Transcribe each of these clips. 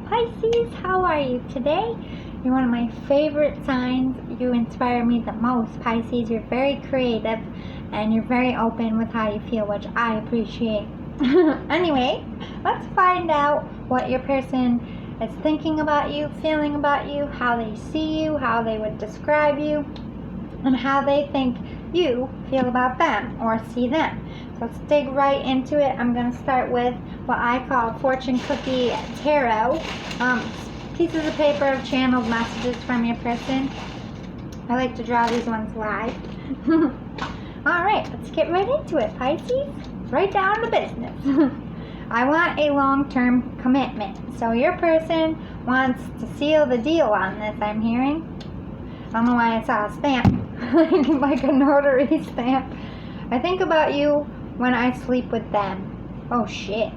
Pisces, how are you today? You're one of my favorite signs. You inspire me the most, Pisces. You're very creative and you're very open with how you feel, which I appreciate. Anyway, let's find out what your person is thinking about you, feeling about you, how they see you, how they would describe you, and how they think you feel about them or see them. So let's dig right into it. I'm going to start with what I call fortune cookie tarot. Pieces of paper of channeled messages from your person. I like to draw these ones live. Alright, let's get right into it, Pisces. Right down to business. I want a long-term commitment. So your person wants to seal the deal on this, I'm hearing. I don't know why I saw a stamp. like a notary stamp. I think about you when I sleep with them. Oh shit.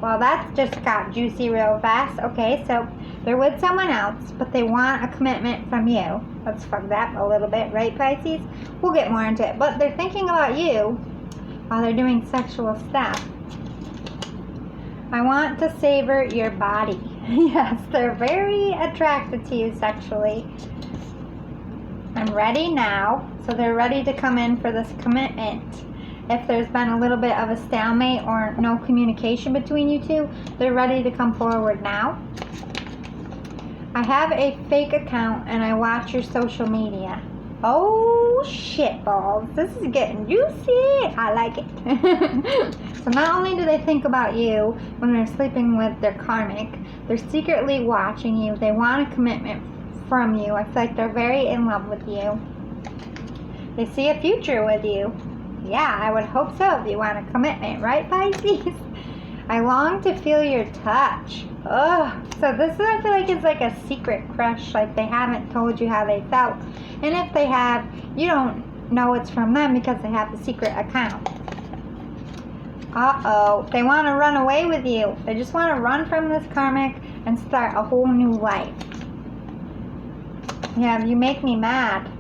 Well, that just got juicy real fast. Okay, so they're with someone else, but they want a commitment from you. Let's fuck that a little bit, right, Pisces? We'll get more into it. But they're thinking about you while they're doing sexual stuff. I want to savor your body. Yes, they're very attracted to you sexually. I'm ready now. So they're ready to come in for this commitment. If there's been a little bit of a stalemate or no communication between you two, they're ready to come forward now. I have a fake account and I watch your social media. Oh shit balls, this is getting juicy. I like it. So not only do they think about you when they're sleeping with their karmic, they're secretly watching you. They want a commitment from you. I feel like they're very in love with you. They see a future with you. Yeah, I would hope so if you want a commitment, right, Pisces? I long to feel your touch. Ugh. So this, I feel like, is like a secret crush. Like they haven't told you how they felt. And if they have, you don't know it's from them because they have the secret account. Uh-oh. They want to run away with you. They just want to run from this karmic and start a whole new life. Yeah, you make me mad.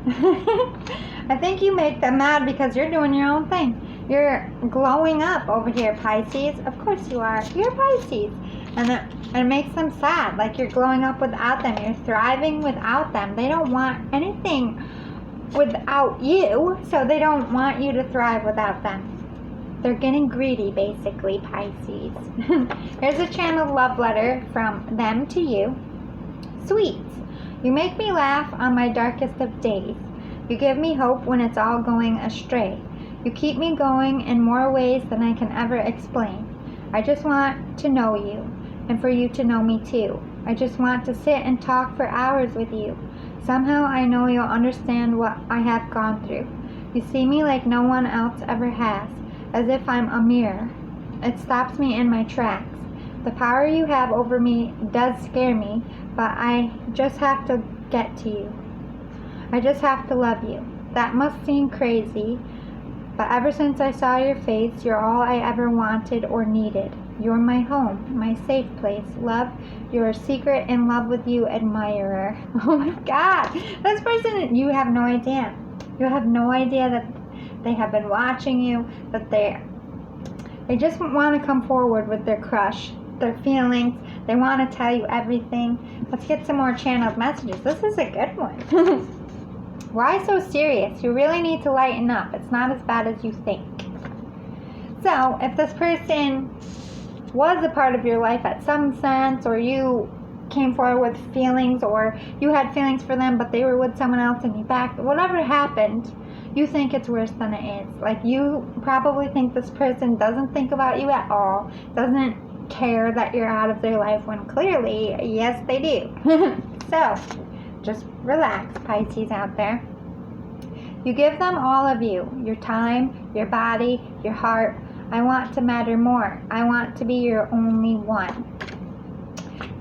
I think you make them mad because you're doing your own thing. You're glowing up over here, Pisces. Of course you are. You're Pisces. And it makes them sad. Like you're glowing up without them. You're thriving without them. They don't want anything without you. So they don't want you to thrive without them. They're getting greedy, basically, Pisces. Here's a channeled love letter from them to you. Sweets. You make me laugh on my darkest of days. You give me hope when it's all going astray. You keep me going in more ways than I can ever explain. I just want to know you, and for you to know me too. I just want to sit and talk for hours with you. Somehow I know you'll understand what I have gone through. You see me like no one else ever has, as if I'm a mirror. It stops me in my tracks. The power you have over me does scare me, but I just have to get to you. I just have to love you. That must seem crazy, but ever since I saw your face, you're all I ever wanted or needed. You're my home, my safe place. Love, you're a secret in love with you admirer. Oh my God. This person, you have no idea. You have no idea that they have been watching you, that they just want to come forward with their crush, their feelings. They want to tell you everything. Let's get some more channeled messages. This is a good one. Why so serious? You really need to lighten up. It's not as bad as you think. So, if this person was a part of your life at some sense, or you came forward with feelings, or you had feelings for them, but they were with someone else and you backed, whatever happened, you think it's worse than it is. Like, you probably think this person doesn't think about you at all, doesn't care that you're out of their life, when clearly, yes, they do. So, just relax, Pisces out there. You give them all of you, your time, your body, your heart. I want to matter more. I want to be your only one.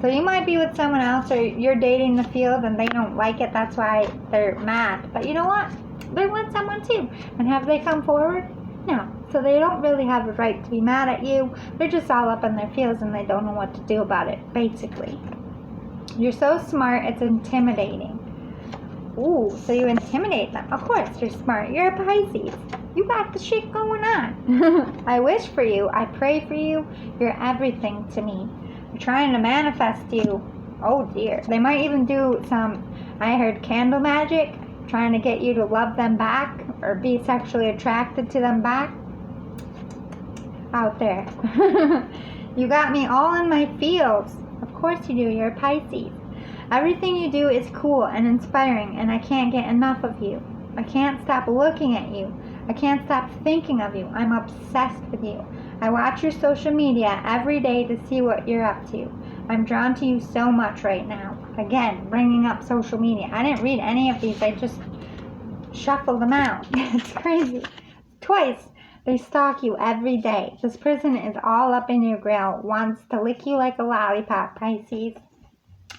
So you might be with someone else, or you're dating the field and they don't like it. That's why they're mad. But you know what? They're with someone too. And have they come forward? No. So they don't really have a right to be mad at you. They're just all up in their feels and they don't know what to do about it, basically. You're so smart, it's intimidating. Ooh, so you intimidate them. Of course, you're smart. You're a Pisces. You got the shit going on. I wish for you. I pray for you. You're everything to me. I'm trying to manifest you. Oh dear. They might even do some, I heard, candle magic, trying to get you to love them back or be sexually attracted to them back. Out there. You got me all in my feels. Of course you do. You're a Pisces. Everything you do is cool and inspiring, and I can't get enough of you. I can't stop looking at you. I can't stop thinking of you. I'm obsessed with you. I watch your social media every day to see what you're up to. I'm drawn to you so much right now. Again, bringing up social media. I didn't read any of these. I just shuffled them out. It's crazy. Twice. They stalk you every day. This person is all up in your grill, wants to lick you like a lollipop, Pisces.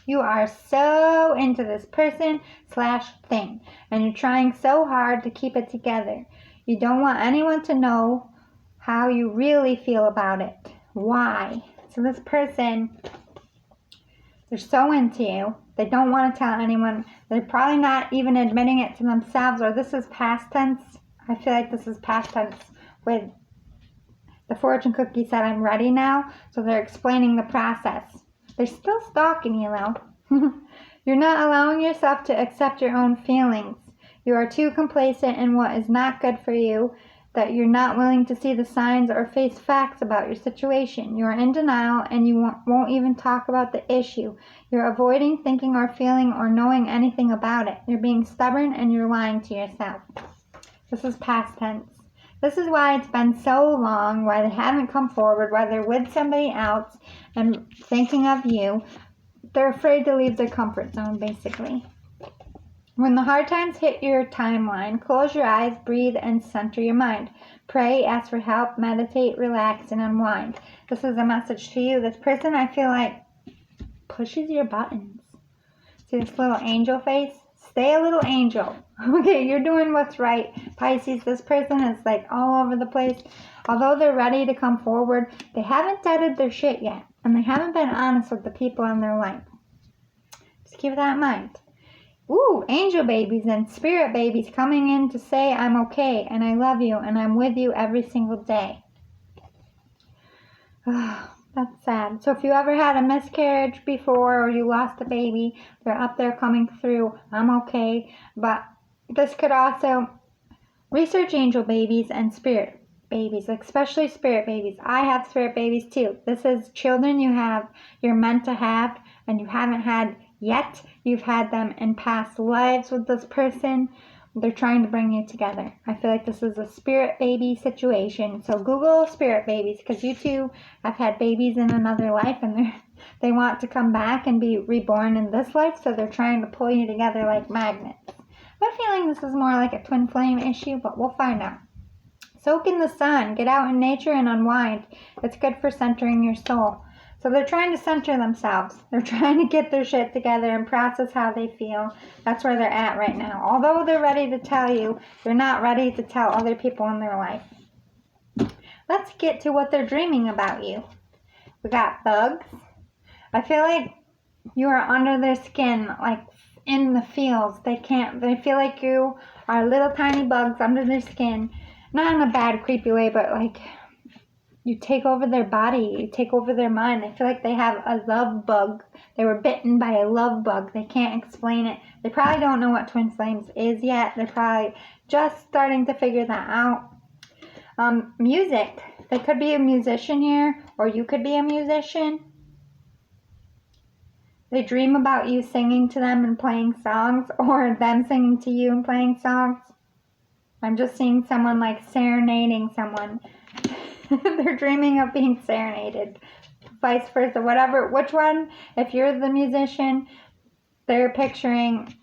You are so into this person/thing, and you're trying so hard to keep it together. You don't want anyone to know how you really feel about it. Why? So this person, they're so into you. They don't want to tell anyone. They're probably not even admitting it to themselves, or this is past tense. I feel like this is past tense. With the fortune cookie said, I'm ready now. So they're explaining the process. They're still stalking you though. You're not allowing yourself to accept your own feelings. You are too complacent in what is not good for you, that you're not willing to see the signs or face facts about your situation. You are in denial and you won't even talk about the issue. You're avoiding thinking or feeling or knowing anything about it. You're being stubborn and you're lying to yourself. This is past tense. This is why it's been so long, why they haven't come forward, why they're with somebody else and thinking of you. They're afraid to leave their comfort zone, basically. When the hard times hit your timeline, close your eyes, breathe, and center your mind. Pray, ask for help, meditate, relax, and unwind. This is a message to you. This person, I feel like, pushes your buttons. See this little angel face? Stay a little angel. Okay, you're doing what's right. Pisces, this person is like all over the place. Although they're ready to come forward, they haven't deaded their shit yet. And they haven't been honest with the people in their life. Just keep that in mind. Ooh, angel babies and spirit babies coming in to say I'm okay and I love you and I'm with you every single day. That's sad. So if you ever had a miscarriage before or you lost a baby, they're up there coming through. I'm okay. But this could also research angel babies and spirit babies, especially spirit babies. I have spirit babies too. This is children you're meant to have and you haven't had yet. You've had them in past lives with this person. They're trying to bring you together. I feel like this is a spirit baby situation. So Google spirit babies because you two have had babies in another life and they want to come back and be reborn in this life. So they're trying to pull you together like magnets. I'm feeling this is more like a twin flame issue, but we'll find out. Soak in the sun. Get out in nature and unwind. It's good for centering your soul. So they're trying to center themselves. They're trying to get their shit together and process how they feel. That's where they're at right now. Although they're ready to tell you, they're not ready to tell other people in their life. Let's get to what they're dreaming about you. We got bugs. I feel like you are under their skin, like in the feels. They feel like you are little tiny bugs under their skin. Not in a bad, creepy way, but like you take over their body, you take over their mind. I feel like they have a love bug. They were bitten by a love bug. They can't explain it. They probably don't know what twin flames is yet. They're probably just starting to figure that out. Music. They could be a musician here, or you could be a musician. They dream about you singing to them and playing songs, or them singing to you and playing songs. I'm just seeing someone like serenading someone. They're dreaming of being serenaded. Vice versa, whatever. Which one? If you're the musician, they're picturing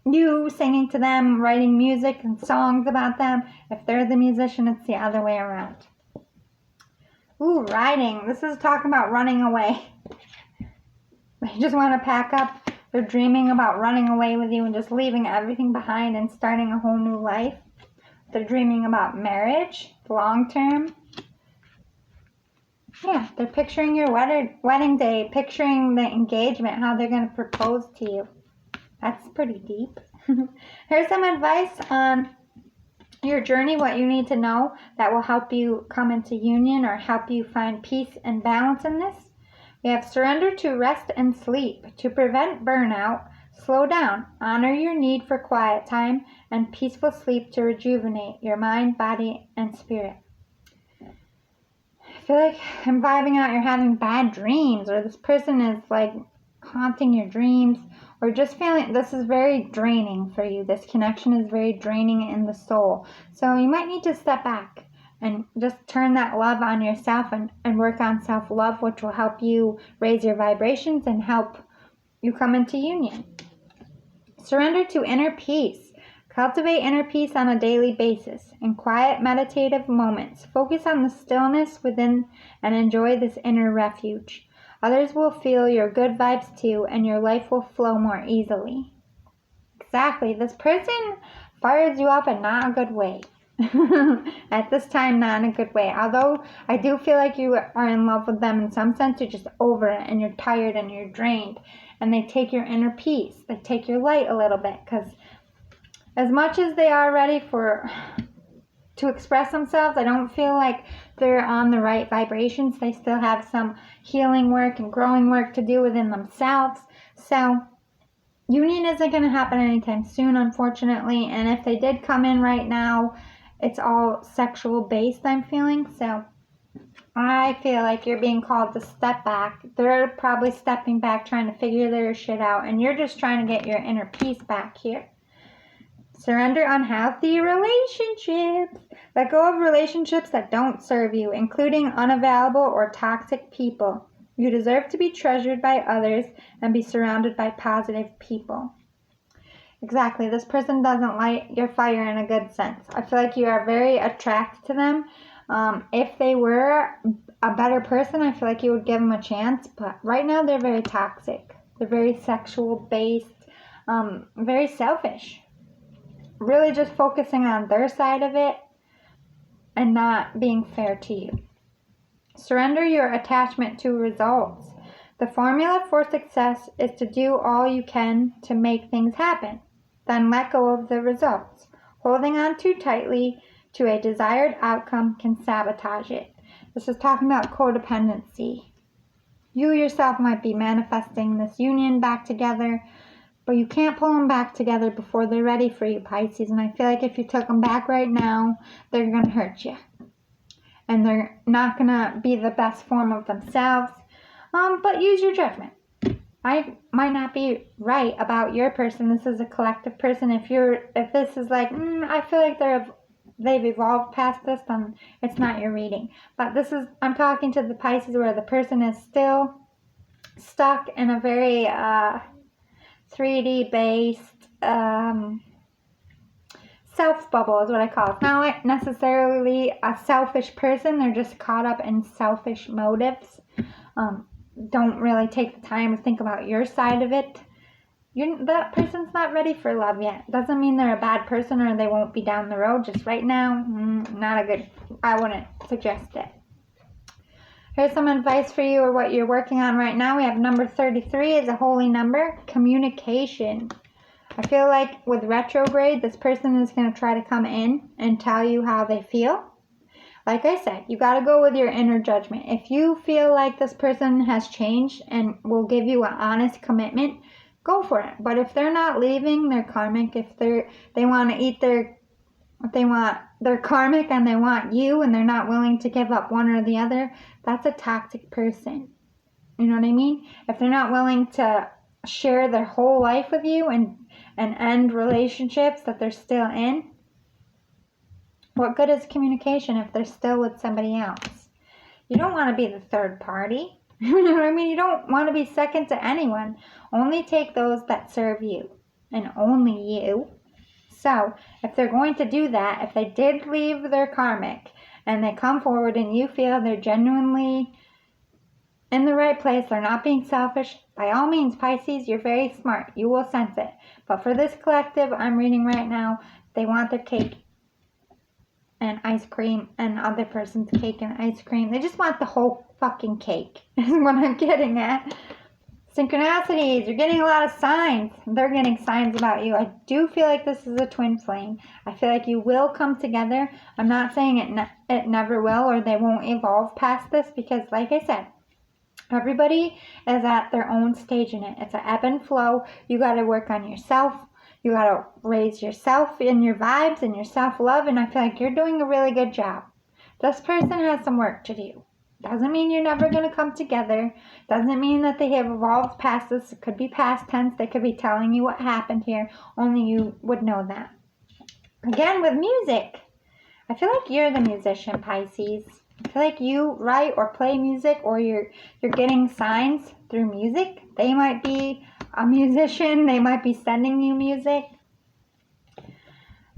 you singing to them, writing music and songs about them. If they're the musician, it's the other way around. Ooh, riding. This is talking about running away. They just want to pack up. They're dreaming about running away with you and just leaving everything behind and starting a whole new life. They're dreaming about marriage, long term. Yeah, they're picturing your wedding day, picturing the engagement, how they're going to propose to you. That's pretty deep. Here's some advice on your journey, what you need to know that will help you come into union or help you find peace and balance in this. We have surrender to rest and sleep to prevent burnout. Slow down. Honor your need for quiet time and peaceful sleep to rejuvenate your mind, body, and spirit. I feel like I'm vibing out you're having bad dreams, or this person is like haunting your dreams, or just feeling this is very draining for you. This connection is very draining in the soul. So you might need to step back and just turn that love on yourself and work on self-love, which will help you raise your vibrations and help you come into union. Surrender to inner peace. Cultivate inner peace on a daily basis. In quiet, meditative moments, focus on the stillness within and enjoy this inner refuge. Others will feel your good vibes too, and your life will flow more easily. Exactly. This person fires you up in not a good way. At this time, not in a good way. Although I do feel like you are in love with them in some sense, you're just over it and you're tired and you're drained. And they take your inner peace. They take your light a little bit, because as much as they are ready to express themselves, I don't feel like they're on the right vibrations. They still have some healing work and growing work to do within themselves. So union isn't going to happen anytime soon, unfortunately. And if they did come in right now, it's all sexual based, I'm feeling. So I feel like you're being called to step back. They're probably stepping back, trying to figure their shit out, and you're just trying to get your inner peace back here. Surrender unhealthy relationships. Let go of relationships that don't serve you, including unavailable or toxic people. You deserve to be treasured by others and be surrounded by positive people. Exactly. This person doesn't light your fire in a good sense. I feel like you are very attracted to them. If they were a better person, I feel like you would give them a chance. But right now, they're very toxic. They're very sexual based, very selfish. Really just focusing on their side of it and not being fair to you. Surrender your attachment to results. The formula for success is to do all you can to make things happen. Then let go of the results. Holding on too tightly to a desired outcome can sabotage it. This is talking about codependency. You yourself might be manifesting this union back together, but you can't pull them back together before they're ready for you, Pisces. And I feel like if you took them back right now, they're going to hurt you. And they're not going to be the best form of themselves. But use your judgment. I might not be right about your person. This is a collective person. If this is like, I feel like they've evolved past this, then it's not your reading. But I'm talking to the Pisces where the person is still stuck in a very 3D based self bubble is what I call it. It's not necessarily a selfish person. They're just caught up in selfish motives. Don't really take the time to think about your side of it. That person's not ready for love yet. Doesn't mean they're a bad person or they won't be down the road. Just right now, I wouldn't suggest it. Here's some advice for you or what you're working on right now. We have number 33 is a holy number. Communication. I feel like with retrograde, this person is going to try to come in and tell you how they feel. Like I said, you got to go with your inner judgment. If you feel like this person has changed and will give you an honest commitment, go for it. But if they're not leaving their karmic, if they want to eat they want their karmic and they want you and they're not willing to give up one or the other, that's a toxic person. You know what I mean? If they're not willing to share their whole life with you and end relationships that they're still in, what good is communication if they're still with somebody else? You don't want to be the third party. You know what I mean? You don't want to be second to anyone. Only take those that serve you and only you. So if they're going to do that, if they did leave their karmic and they come forward and you feel they're genuinely in the right place, they're not being selfish, by all means, Pisces, you're very smart. You will sense it. But for this collective I'm reading right now, they want their cake and ice cream and other person's cake and ice cream. They just want the whole fucking cake is what I'm getting at. Synchronicities, you're getting a lot of signs. They're getting signs about you. I do feel like this is a twin flame. I feel like you will come together. I'm not saying it never will or they won't evolve past this because, like I said, everybody is at their own stage in it. It's an ebb and flow. You got to work on yourself. You got to raise yourself in your vibes and your self-love, and I feel like you're doing a really good job. This person has some work to do. Doesn't mean you're never going to come together. Doesn't mean that they have evolved past this. It could be past tense. They could be telling you what happened here. Only you would know that. Again, with music, I feel like you're the musician, Pisces. I feel like you write or play music, or you're getting signs through music. They might be a musician. They might be sending you music.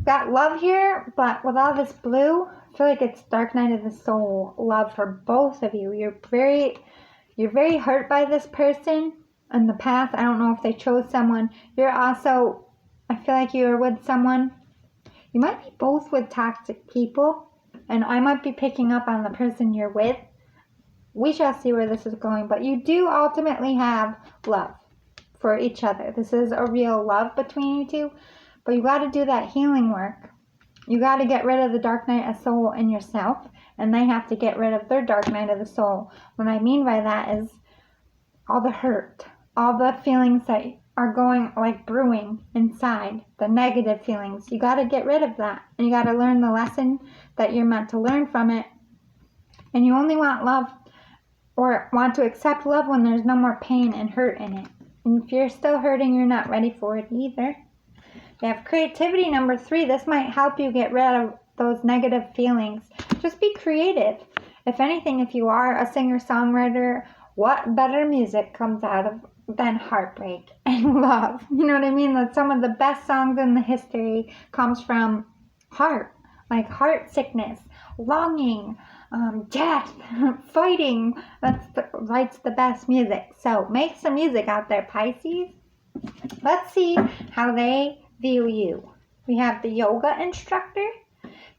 Got love here, but with all this blue, I feel like it's dark night of the soul love for both of you. You're very hurt by this person in the past. I don't know if they chose someone. You're also, I feel like you're with someone. You might be both with toxic people, and I might be picking up on the person you're with. We shall see where this is going, but you do ultimately have love for each other. This is a real love between you two, but you got to do that healing work. You got to get rid of the dark night of soul in yourself, and they have to get rid of their dark night of the soul. What I mean by that is all the hurt, all the feelings that are going like brewing inside, the negative feelings. You got to get rid of that, and you got to learn the lesson that you're meant to learn from it. And you only want love or want to accept love when there's no more pain and hurt in it. And if you're still hurting, you're not ready for it either. You have creativity, number 3. This might help you get rid of those negative feelings. Just be creative. If anything, if you are a singer-songwriter, what better music comes out of than heartbreak and love? You know what I mean? That some of the best songs in the history comes from heart, like heart sickness, longing, death, fighting. Writes the best music. So make some music out there, Pisces. Let's see how they view you. We have the yoga instructor.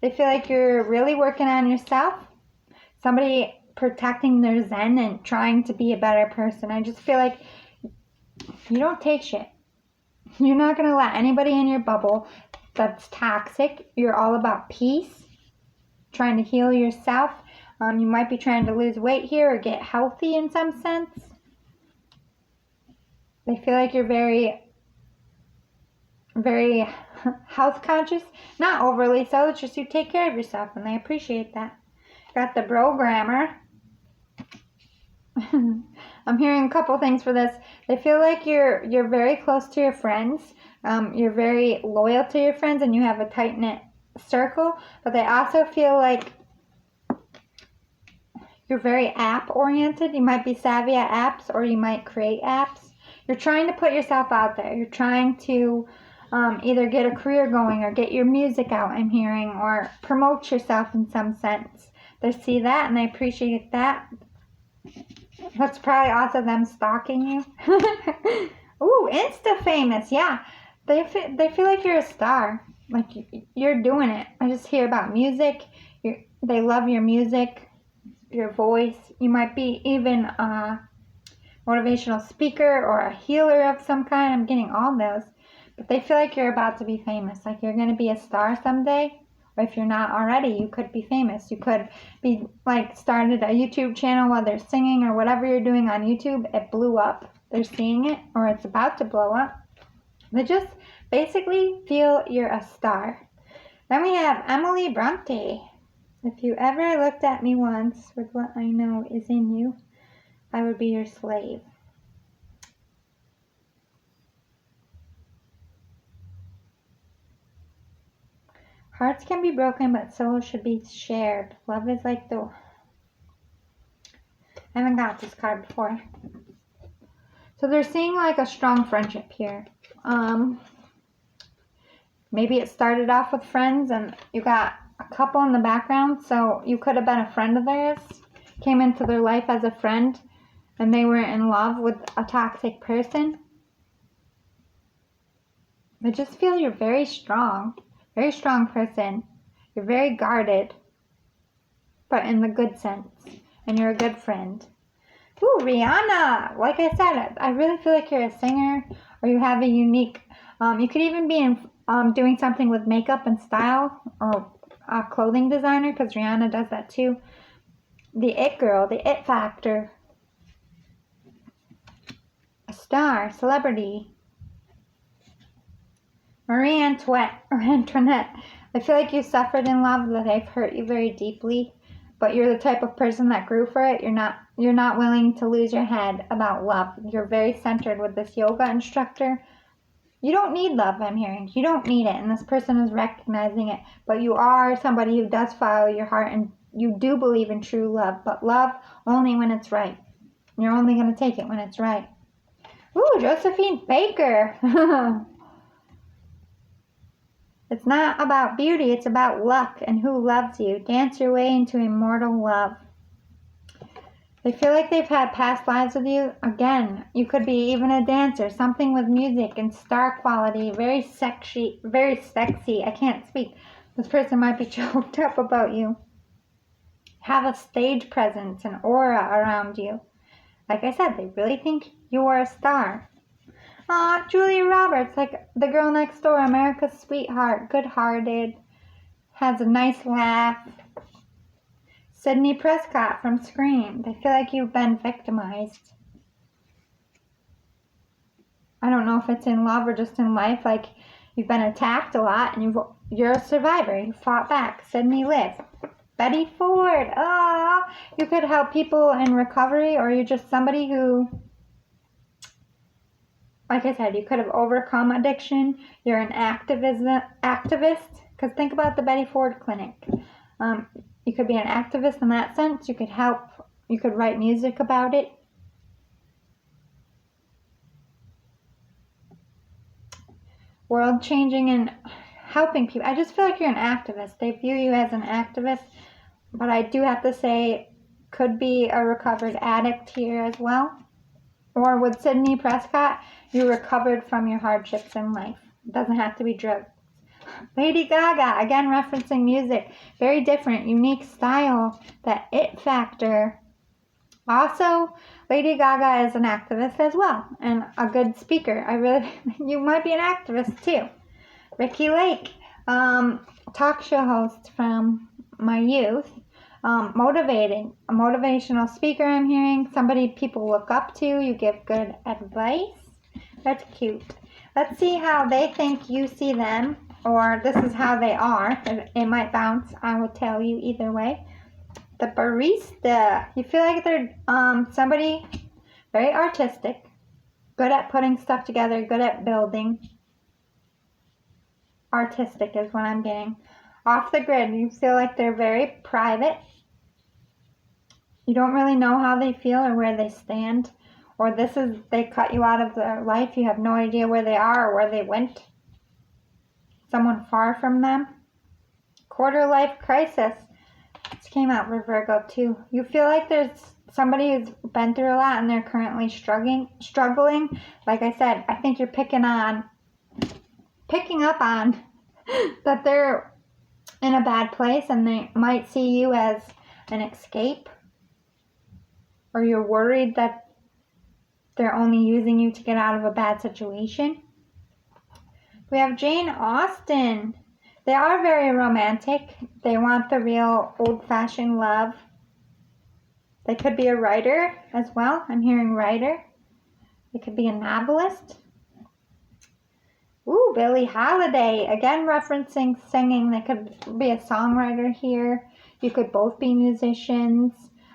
They feel like you're really working on yourself. Somebody protecting their zen and trying to be a better person. I just feel like you don't take shit. You're not going to let anybody in your bubble that's toxic. You're all about peace, trying to heal yourself. You might be trying to lose weight here or get healthy in some sense. They feel like you're very health conscious. Not overly so, it's just you take care of yourself, and they appreciate that. Got the programmer. I'm hearing a couple things for this. They feel like you're very close to your friends. You're very loyal to your friends, and you have a tight-knit circle. But they also feel like you're very app-oriented. You might be savvy at apps, or you might create apps. You're trying to put yourself out there. You're trying to either get a career going or get your music out, I'm hearing, or promote yourself in some sense. They see that and they appreciate that. That's probably also them stalking you. Ooh, Insta famous, yeah. They feel like you're a star. Like you're doing it. I just hear about music. They love your music, your voice. You might be even a motivational speaker or a healer of some kind. I'm getting all those. But they feel like you're about to be famous. Like you're going to be a star someday. Or if you're not already, you could be famous. You could be like started a YouTube channel while they're singing or whatever you're doing on YouTube. It blew up. They're seeing it or it's about to blow up. They just basically feel you're a star. Then we have Emily Bronte. If you ever looked at me once with what I know is in you, I would be your slave. Hearts can be broken, but souls should be shared. Love is like the... I haven't got this card before. So they're seeing like a strong friendship here. Maybe it started off with friends and you got a couple in the background. So you could have been a friend of theirs. Came into their life as a friend. And they were in love with a toxic person. I just feel you're very strong. Very strong person. You're very guarded, but in the good sense. And you're a good friend. Ooh, Rihanna. Like I said, I really feel like you're a singer or you have a unique, you could even be in, doing something with makeup and style or a clothing designer because Rihanna does that too. The it girl, the it factor, a star, celebrity. Marie Antoinette or Antoinette. I feel like you suffered in love, that they've hurt you very deeply, but you're the type of person that grew for it. You're not willing to lose your head about love. You're very centered with this yoga instructor. You don't need love, I'm hearing. You don't need it, and this person is recognizing it. But you are somebody who does follow your heart, and you do believe in true love, but love only when it's right. You're only going to take it when it's right. Ooh, Josephine Baker. It's not about beauty, it's about luck and who loves you. Dance your way into immortal love. They feel like they've had past lives with you. Again, you could be even a dancer, something with music and star quality, very sexy, very sexy. I can't speak. This person might be choked up about you. Have a stage presence, an aura around you. Like I said, they really think you are a star. Aw, Julia Roberts, like the girl next door, America's sweetheart, good-hearted, has a nice laugh. Sydney Prescott from Scream. They feel like you've been victimized. I don't know if it's in love or just in life, like you've been attacked a lot and you're a survivor. You fought back. Sydney Liv. Betty Ford. You could help people in recovery, or you're just somebody who, like I said, you could have overcome addiction. You're an activist, because think about the Betty Ford Clinic. You could be an activist in that sense. You could help. You could write music about it. World changing and helping people. I just feel like you're an activist. They view you as an activist, but I do have to say, could be a recovered addict here as well. Or with Sydney Prescott, you recovered from your hardships in life. It doesn't have to be drugs. Lady Gaga, again referencing music. Very different, unique style, that it factor. Also, Lady Gaga is an activist as well, and a good speaker. You might be an activist too. Ricky Lake, talk show host from my youth. A motivational speaker I'm hearing, somebody people look up to, you give good advice. That's cute. Let's see how they think you see them, or this is how they are. It might bounce, I will tell you either way. The barista, you feel like they're somebody very artistic, good at putting stuff together, good at building. Artistic is what I'm getting. Off the grid, you feel like they're very private. You don't really know how they feel or where they stand. Or they cut you out of their life. You have no idea where they are or where they went. Someone far from them. Quarter life crisis. This came out for Virgo too. You feel like there's somebody who's been through a lot and they're currently struggling. Like I said, I think you're picking up on that they're in a bad place and they might see you as an escape. Or you're worried that they're only using you to get out of a bad situation. We have Jane Austen. They are very romantic. They want the real old-fashioned love. They could be a writer as well. I'm hearing writer. They could be a novelist. Ooh, Billie Holiday. Again, referencing singing. They could be a songwriter here. You could both be musicians.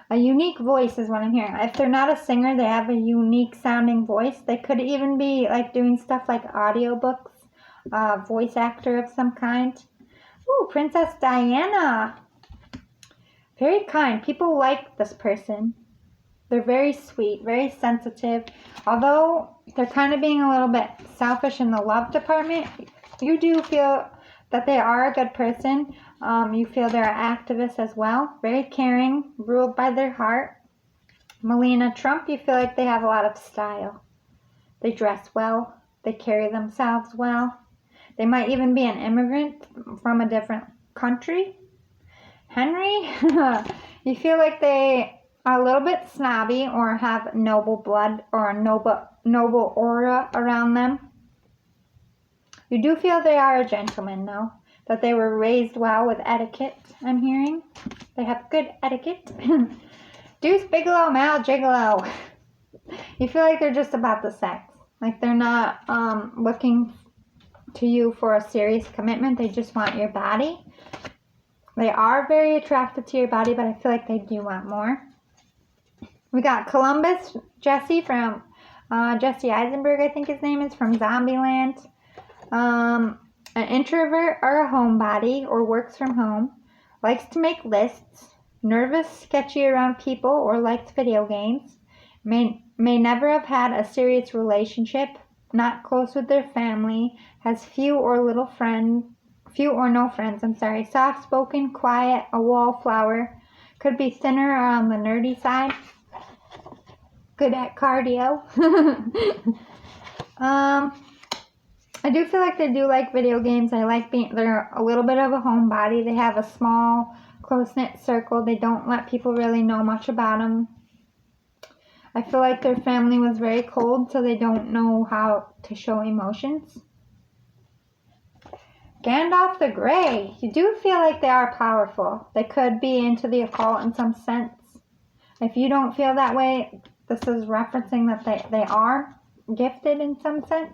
A unique voice is what I'm hearing. If they're not a singer, they have a unique sounding voice. They could even be like doing stuff like audiobooks, voice actor of some kind. Ooh, Princess Diana. Very kind. People like this person. They're very sweet, very sensitive. Although they're kind of being a little bit selfish in the love department, you do feel that they are a good person. You feel they're an activist as well. Very caring, ruled by their heart. Melania Trump, you feel like they have a lot of style. They dress well. They carry themselves well. They might even be an immigrant from a different country. Henry, you feel like they a little bit snobby or have noble blood or a noble aura around them. You do feel they are a gentleman, though, that they were raised well with etiquette, I'm hearing. They have good etiquette. Deuce, Bigelow, Mal, Gigolo. You feel like they're just about the sex. Like they're not looking to you for a serious commitment. They just want your body. They are very attracted to your body, but I feel like they do want more. We got Columbus, Jesse from Jesse Eisenberg, I think his name is, from Zombieland. An introvert or a homebody or works from home. Likes to make lists. Nervous, sketchy around people or likes video games. May never have had a serious relationship. Not close with their family. Has few or no friends. Soft-spoken, quiet, a wallflower. Could be thinner or on the nerdy side. Good at cardio. I do feel like they do like video games. They're a little bit of a homebody. They have a small, close-knit circle. They don't let people really know much about them. I feel like their family was very cold, so they don't know how to show emotions. Gandalf the Grey. You do feel like they are powerful. They could be into the occult in some sense. If you don't feel that way, this is referencing that they are gifted in some sense.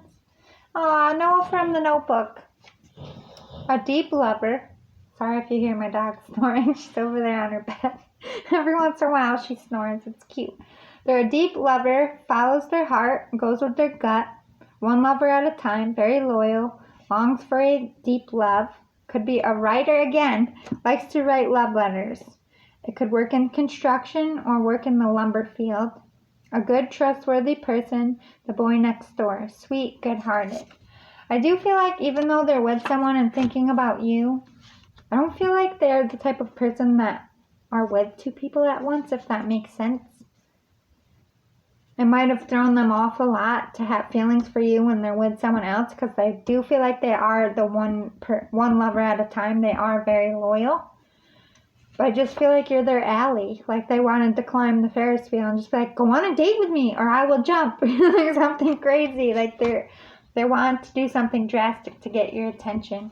Aw, Noah from the Notebook. A deep lover. Sorry if you hear my dog snoring. She's over there on her bed. Every once in a while she snores. It's cute. They're a deep lover, follows their heart, goes with their gut. One lover at a time, very loyal, longs for a deep love. Could be a writer again, likes to write love letters. It could work in construction or work in the lumber field. A good, trustworthy person, the boy next door, sweet, good-hearted. I do feel like even though they're with someone and thinking about you, I don't feel like they're the type of person that are with two people at once, if that makes sense. It might have thrown them off a lot to have feelings for you when they're with someone else, because I do feel like they are the one lover at a time. They are very loyal. But I just feel like you're their ally. Like they wanted to climb the Ferris wheel and just be like, go on a date with me or I will jump. Like something crazy. Like they want to do something drastic to get your attention.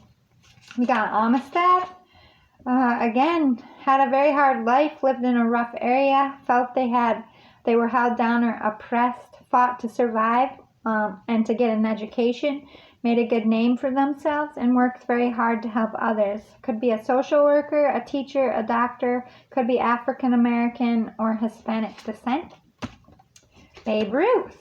We got Amistad. Again, had a very hard life, lived in a rough area, felt they were held down or oppressed, fought to survive and to get an education, made a good name for themselves, and worked very hard to help others. Could be a social worker, a teacher, a doctor, could be African American or Hispanic descent. Babe Ruth.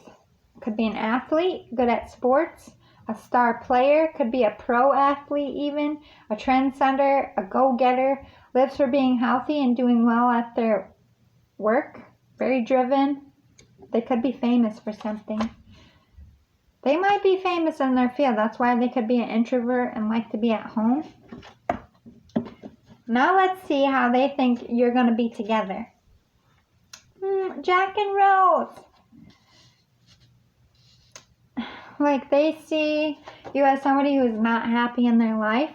Could be an athlete, good at sports, a star player, could be a pro athlete even, a trendsetter, a go-getter, lives for being healthy and doing well at their work, very driven. They could be famous for something. They might be famous in their field. That's why they could be an introvert and like to be at home. Now let's see how they think you're going to be together. Jack and Rose. Like they see you as somebody who's not happy in their life.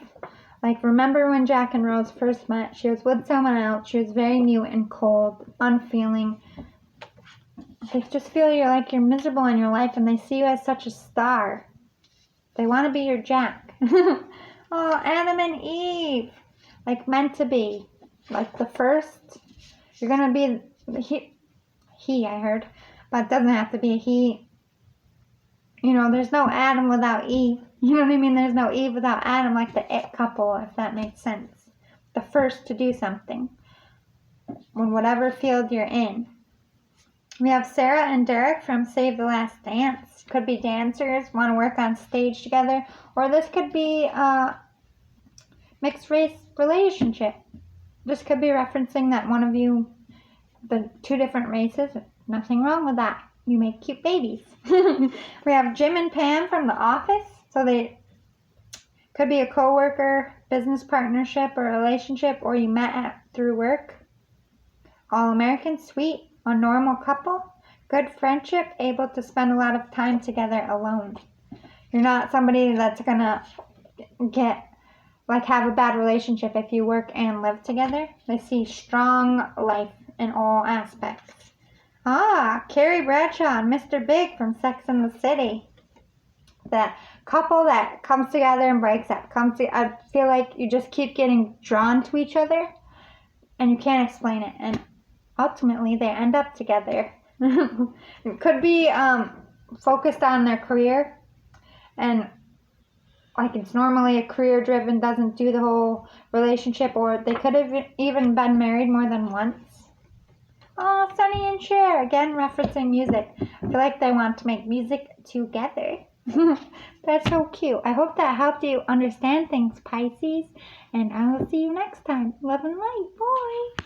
Like remember when Jack and Rose first met, she was with someone else. She was very mute and cold, unfeeling. They just feel you're miserable in your life and they see you as such a star. They want to be your Jack. Oh, Adam and Eve. Like meant to be. Like the first. You're going to be he, I heard. But it doesn't have to be a he. You know, there's no Adam without Eve. You know what I mean? There's no Eve without Adam, like the it couple, if that makes sense. The first to do something. In whatever field you're in. We have Sarah and Derek from Save the Last Dance. Could be dancers, want to work on stage together. Or this could be a mixed race relationship. This could be referencing that one of you, the two different races, nothing wrong with that. You make cute babies. We have Jim and Pam from The Office. So they could be a co-worker, business partnership, or relationship, or you met through work. All-American, sweet. A normal couple, good friendship, able to spend a lot of time together alone. You're not somebody that's gonna have a bad relationship if you work and live together. They see strong life in all aspects. Ah, Carrie Bradshaw and Mr. Big from Sex and the City. The couple that comes together and breaks up. I feel like you just keep getting drawn to each other and you can't explain it. And ultimately they end up together. It could be focused on their career, and like it's normally a career driven, doesn't do the whole relationship, or they could have even been married more than once. Oh, Sonny and Cher, again referencing music. I feel like they want to make music together. That's so cute. I hope that helped you understand things, Pisces, and I will see you next time. Love and light. Bye.